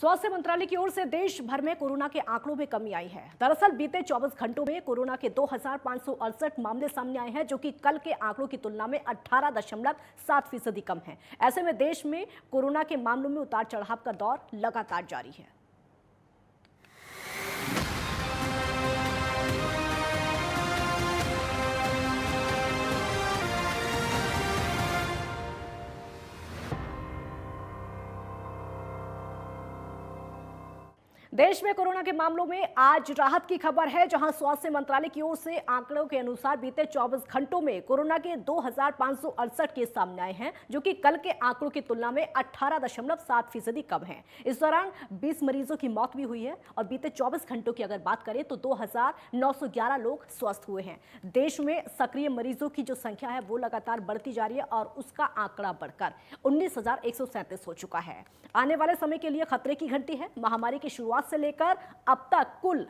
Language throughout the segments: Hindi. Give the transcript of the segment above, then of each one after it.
स्वास्थ्य मंत्रालय की ओर से देश भर में कोरोना के आंकड़ों में कमी आई है। दरअसल बीते 24 घंटों में कोरोना के 2568 मामले सामने आए हैं, जो कि कल के आंकड़ों की तुलना में 18.7% कम है। ऐसे में देश में कोरोना के मामलों में उतार चढ़ाव का दौर लगातार जारी है। देश में कोरोना के मामलों में आज राहत की खबर है, जहां स्वास्थ्य मंत्रालय की ओर से आंकड़ों के अनुसार बीते 24 घंटों में कोरोना के 2568 केस सामने आए हैं, जो कि कल के आंकड़ों की तुलना में 18.7% कम है। इस दौरान 20 मरीजों की मौत भी हुई है और बीते 24 घंटों की अगर बात करें तो 2911 लोग स्वस्थ हुए हैं। देश में सक्रिय मरीजों की जो संख्या है वो लगातार बढ़ती जा रही है और उसका आंकड़ा बढ़कर 19,137 हो चुका है। आने वाले समय के लिए खतरे की घंटी है। महामारी की शुरुआत से लेकर अब तक कुल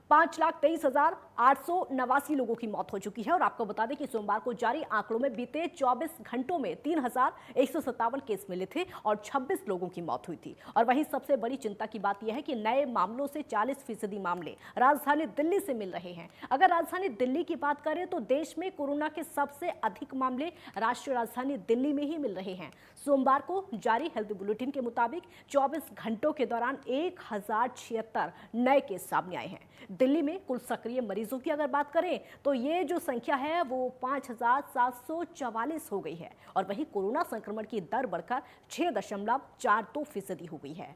5,23,889 लोगों की मौत हो चुकी है। और आपको बता दें कि सोमवार को जारी आंकड़ों में बीते 24 घंटों में 3,157 केस मिले थे और 26 लोगों की मौत हुई थी। और वहीं सबसे बड़ी चिंता की बात यह है कि नए मामलों से 40% मामले राजधानी दिल्ली से मिल रहे हैं। अगर राजधानी दिल्ली की बात करें तो देश में कोरोना के सबसे अधिक मामले राष्ट्रीय राजधानी दिल्ली में ही मिल रहे हैं। सोमवार को जारी हेल्थ बुलेटिन के मुताबिक 24 घंटों के दौरान 1076 नए केस सामने आए हैं। दिल्ली में कुल सक्रिय मरीजों की अगर बात करें तो ये जो संख्या है वो 5,744 हो गई है और वहीं कोरोना संक्रमण की दर बढ़कर 6.42% हो गई है।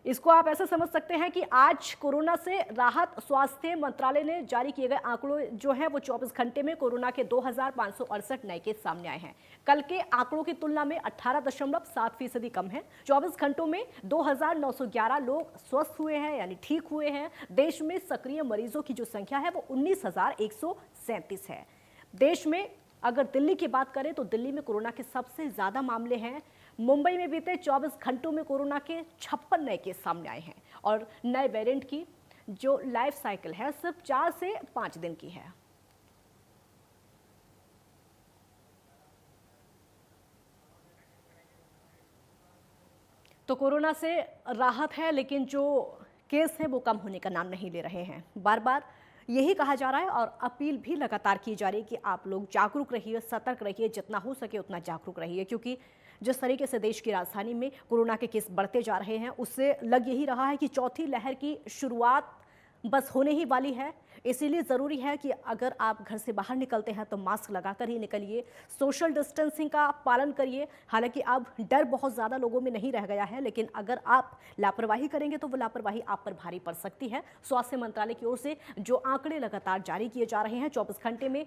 इसको आप ऐसे समझ सकते हैं कि आज कोरोना से राहत स्वास्थ्य मंत्रालय ने जारी किए गए आंकड़ों जो हैं वो 24 घंटे में कोरोना के 2568 नए केस सामने आए हैं। कल के आंकड़ों की तुलना में 18.7% कम है। 24 घंटों में 2,911 लोग स्वस्थ हुए हैं, यानी ठीक हुए हैं। देश में सक्रिय मरीजों की जो संख्या है वो 19,137 है। देश में अगर दिल्ली की बात करें तो दिल्ली में कोरोना के सबसे ज्यादा मामले हैं। मुंबई में बीते 24 घंटों में कोरोना के 56 नए केस सामने आए हैं और नए वेरिएंट की जो लाइफ साइकिल है सिर्फ 4 से 5 दिन की है। तो कोरोना से राहत है, लेकिन जो केस है वो कम होने का नाम नहीं ले रहे हैं। बार बार यही कहा जा रहा है और अपील भी लगातार की जा रही है कि आप लोग जागरूक रहिए, सतर्क रहिए, जितना हो सके उतना जागरूक रहिए, क्योंकि जिस तरीके से देश की राजधानी में कोरोना के केस बढ़ते जा रहे हैं उससे लग यही रहा है कि चौथी लहर की शुरुआत बस होने ही वाली है। इसीलिए ज़रूरी है कि अगर आप घर से बाहर निकलते हैं तो मास्क लगाकर ही निकलिए, सोशल डिस्टेंसिंग का पालन करिए। हालांकि अब डर बहुत ज़्यादा लोगों में नहीं रह गया है, लेकिन अगर आप लापरवाही करेंगे तो वो लापरवाही आप पर भारी पड़ सकती है। स्वास्थ्य मंत्रालय की ओर से जो आंकड़े लगातार जारी किए जा रहे हैं, 24 घंटे में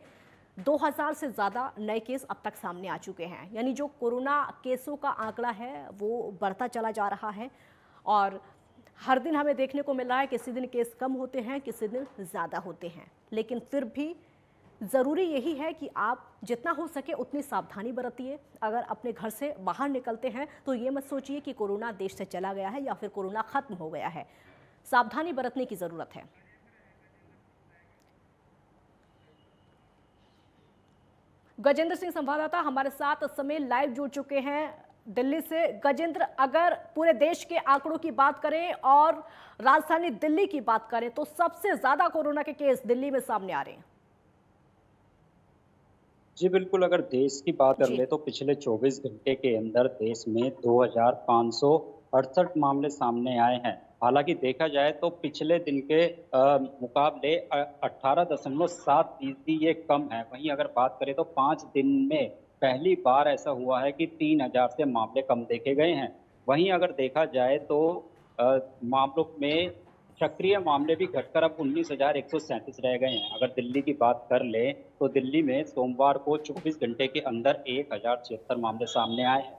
2000 से ज़्यादा नए केस अब तक सामने आ चुके हैं, यानी जो कोरोना केसों का आंकड़ा है वो बढ़ता चला जा रहा है। और हर दिन हमें देखने को मिल रहा है, किसी दिन केस कम होते हैं, किसी दिन ज़्यादा होते हैं, लेकिन फिर भी ज़रूरी यही है कि आप जितना हो सके उतनी सावधानी बरतिए। अगर अपने घर से बाहर निकलते हैं तो ये मत सोचिए कि कोरोना देश से चला गया है या फिर कोरोना खत्म हो गया है। सावधानी बरतने की ज़रूरत है। गजेंद्र सिंह संवाददाता हमारे साथ इस समय लाइव जुड़ चुके हैं दिल्ली से। गजेंद्र, अगर पूरे देश के आंकड़ों की बात करें और राजधानी दिल्ली की बात करें तो सबसे ज्यादा कोरोना के केस दिल्ली में सामने आ रहे हैं। जी बिल्कुल, अगर देश की बात कर ले तो पिछले 24 घंटे के अंदर देश में 2,568 मामले सामने आए हैं। हालांकि देखा जाए तो पिछले दिन के मुकाबले 18.7% ये कम है। वहीं अगर बात करें तो 5 दिन में पहली बार ऐसा हुआ है कि 3,000 से मामले कम देखे गए हैं। वहीं अगर देखा जाए तो मामलों में सक्रिय मामले भी घटकर अब 19,137 रह गए हैं। अगर दिल्ली की बात कर लें तो दिल्ली में सोमवार को 24 घंटे के अंदर 1,076 मामले सामने आए हैं,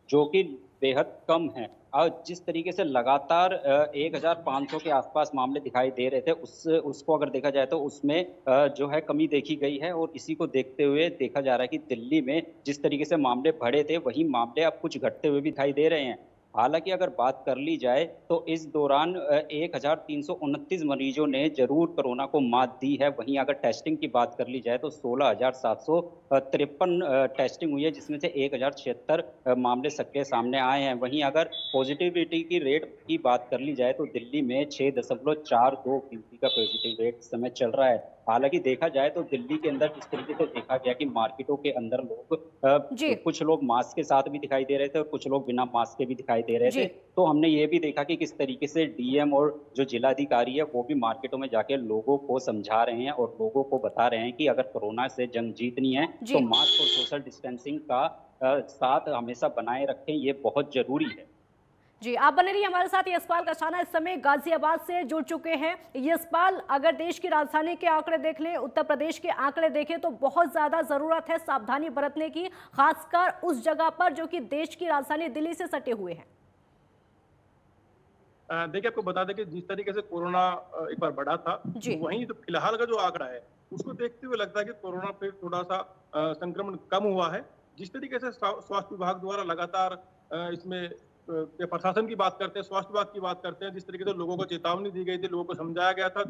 जो कि बेहद कम है। और जिस तरीके से लगातार 1,500 के आसपास मामले दिखाई दे रहे थे, उसको अगर देखा जाए तो उसमें जो है कमी देखी गई है। और इसी को देखते हुए देखा जा रहा है कि दिल्ली में जिस तरीके से मामले बढ़े थे वही मामले अब कुछ घटते हुए भी दिखाई दे रहे हैं। हालांकि अगर बात कर ली जाए तो इस दौरान 1329 मरीजों ने जरूर कोरोना को मात दी है। वहीं अगर टेस्टिंग की बात कर ली जाए तो 16,753 टेस्टिंग हुई है, जिसमें से 1,076 मामले सक्रिय सामने आए हैं। वहीं अगर पॉजिटिविटी की रेट की बात कर ली जाए तो दिल्ली में 6.42% का पॉजिटिव रेट इस समय चल रहा है। हालांकि देखा जाए तो दिल्ली के अंदर जिस तरीके से देखा गया कि मार्केटों के अंदर लोग जी। कुछ लोग मास्क के साथ भी दिखाई दे रहे थे और कुछ लोग बिना मास्क के भी दिखाई दे रहे जी। थे। तो हमने ये भी देखा कि किस तरीके से डीएम और जो जिलाधिकारी है वो भी मार्केटों में जाके लोगों को समझा रहे हैं और लोगों को बता रहे हैं कि अगर कोरोना से जंग जीतनी है तो जी। मास्क और सोशल डिस्टेंसिंग का साथ हमेशा बनाए रखें, ये बहुत जरूरी है। जी, आप बने रहिए हमारे साथ। यशपाल कछाना इस समय गाजियाबाद से जुड़ चुके हैं। यशपाल, अगर देश की राजधानी के आंकड़े देख लें, उत्तर प्रदेश के आंकड़े देखें तो बहुत ज्यादा जरूरत है सावधानी बरतने की, खासकर उस जगह पर जो कि देश की राजधानी दिल्ली से सटे हुए हैं। देखिए, आपको बता दें कि जिस तरीके से कोरोना एक बार बढ़ा था, जी। वहीं जो फिलहाल का जो आंकड़ा है उसको देखते हुए लगता है कि कोरोना पे थोड़ा सा संक्रमण कम हुआ है। जिस तरीके से स्वास्थ्य विभाग द्वारा लगातार इसमें प्रशासन की बात करते हैं, स्वास्थ्य विभाग की बात करते हैं, जिस तरीके से लोगों को चेतावनी दी गई थी, लोगों को समझाया गया था,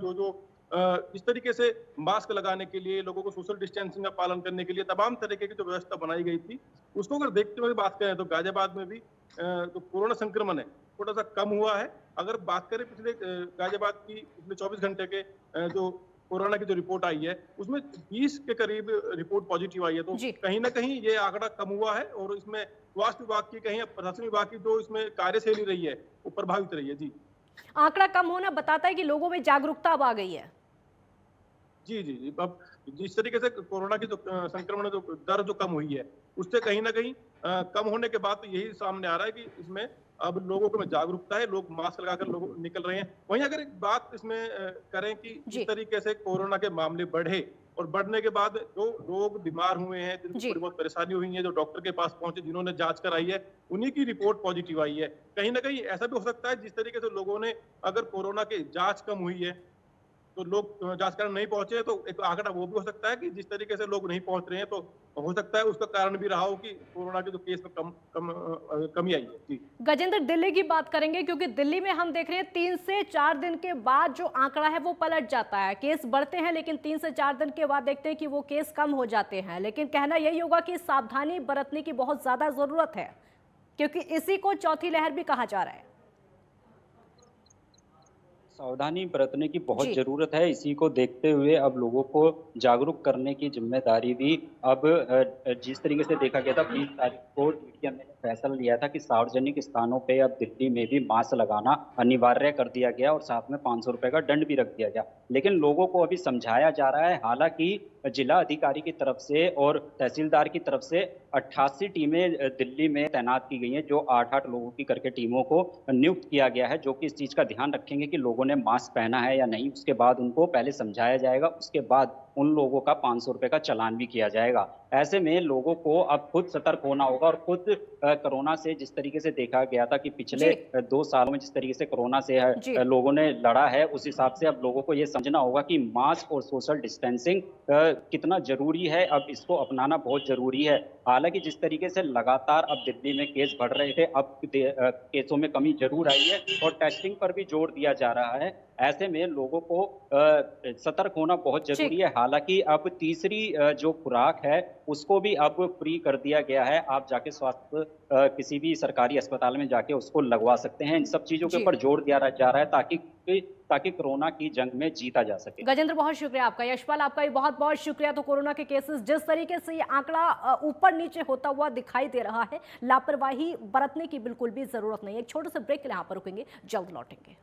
जिस तरीके से मास्क लगाने के लिए, लोगों को सोशल डिस्टेंसिंग का पालन करने के लिए तमाम तरीके की जो व्यवस्था बनाई गई थी, उसको अगर देखते हुए बात करें तो गाजियाबाद में भी जो कोरोना संक्रमण है थोड़ा सा कम हुआ है। अगर बात करें पिछले गाजियाबाद की पिछले 24 घंटे के जो कोरोना की जो रिपोर्ट आई है उसमें 20 के करीब रिपोर्ट पॉजिटिव आई है। तो कहीं ना कहीं ये आंकड़ा कम हुआ है और इसमें स्वास्थ्य विभाग की, कहीं प्रशासन विभाग की जो इसमें कार्यशैली रही है वो प्रभावित रही है। जी, आंकड़ा कम होना बताता है कि लोगों में जागरूकता अब आ गई है। जी जी जी। अब जिस तरीके से कोरोना की जो संक्रमण जो दर जो कम हुई है उससे कहीं ना कहीं कम होने के बाद तो यही सामने आ रहा है कि इसमें अब लोगों को में जागरूकता है, लोग मास्क लगाकर लोग निकल रहे हैं। वहीं अगर एक बात इसमें करें कि जिस तरीके से कोरोना के मामले बढ़े और बढ़ने के बाद जो लोग बीमार हुए हैं, जिनको थोड़ी बहुत परेशानी हुई है, जो डॉक्टर के पास पहुंचे, जिन्होंने जांच कराई है, उन्हीं की रिपोर्ट पॉजिटिव आई है। कहीं ना कहीं ऐसा भी हो सकता है जिस तरीके से लोगों ने अगर कोरोना की जांच कम हुई है तो लोग जांच कराने नहीं पहुंचे, तो एक आंकड़ा वो भी हो सकता है कि जिस तरीके से लोग नहीं पहुंच रहे हैं तो हो सकता है उसका कारण भी रहा हो कि कोरोना के जो केस में कमी आई है। जी गजेंद्र, दिल्ली की बात करेंगे क्योंकि दिल्ली में हम देख रहे हैं 3 से 4 दिन के बाद जो आंकड़ा है वो पलट जाता है। केस बढ़ते हैं लेकिन 3 से 4 दिन के बाद देखते हैं कि वो केस कम हो जाते हैं। लेकिन कहना यही होगा कि सावधानी बरतने की बहुत ज्यादा जरूरत है क्योंकि इसी को चौथी लहर भी कहा जा रहा है। सावधानी बरतने की बहुत जरूरत है। इसी को देखते हुए अब लोगों को जागरूक करने की जिम्मेदारी भी अब जिस तरीके से देखा गया था 20 तारीख को डीटीएम ने फैसला लिया था कि सार्वजनिक स्थानों पे अब दिल्ली में भी मास्क लगाना अनिवार्य कर दिया गया और साथ में 500 रुपए का दंड भी रख दिया गया। लेकिन लोगों को अभी समझाया जा रहा है। हालांकि जिला अधिकारी की तरफ से और तहसीलदार की तरफ से 88 टीमें दिल्ली में तैनात की गई हैं, जो 8-8 लोगों की करके टीमों को नियुक्त किया गया है, जो कि इस चीज का ध्यान रखेंगे कि लोगों ने मास्क पहना है या नहीं। उसके बाद उनको पहले समझाया जाएगा, उसके बाद उन लोगों का 500 रुपए का चालान भी किया जाएगा। ऐसे में लोगों को अब खुद सतर्क होना होगा और खुद कोरोना से जिस तरीके से देखा गया था कि पिछले 2 सालों में जिस तरीके से कोरोना से लोगों ने लड़ा है, उस हिसाब से अब लोगों को ये समझना होगा कि मास्क और सोशल डिस्टेंसिंग कितना जरूरी है। अब इसको अपनाना बहुत जरूरी है। हालांकि जिस तरीके से लगातार अब दिल्ली में केस बढ़ रहे थे, अब केसों में कमी जरूर आई है और टेस्टिंग पर भी जोर दिया जा रहा है। ऐसे में लोगों को सतर्क होना बहुत जरूरी है। हालांकि अब तीसरी जो खुराक है उसको भी अब फ्री कर दिया गया है। आप जाके स्वास्थ्य किसी भी सरकारी अस्पताल में जाके उसको लगवा सकते हैं। इन सब चीजों के ऊपर जोर दिया जा रहा है ताकि कोरोना की जंग में जीता जा सके। गजेंद्र, बहुत शुक्रिया आपका। यशपाल, आपका भी बहुत बहुत शुक्रिया। तो कोरोना के केसेस जिस तरीके से ये आंकड़ा ऊपर नीचे होता हुआ दिखाई दे रहा है, लापरवाही बरतने की बिल्कुल भी जरूरत नहीं है। एक छोटे से ब्रेक के लिए यहाँ पर रुकेंगे, जल्द लौटेंगे।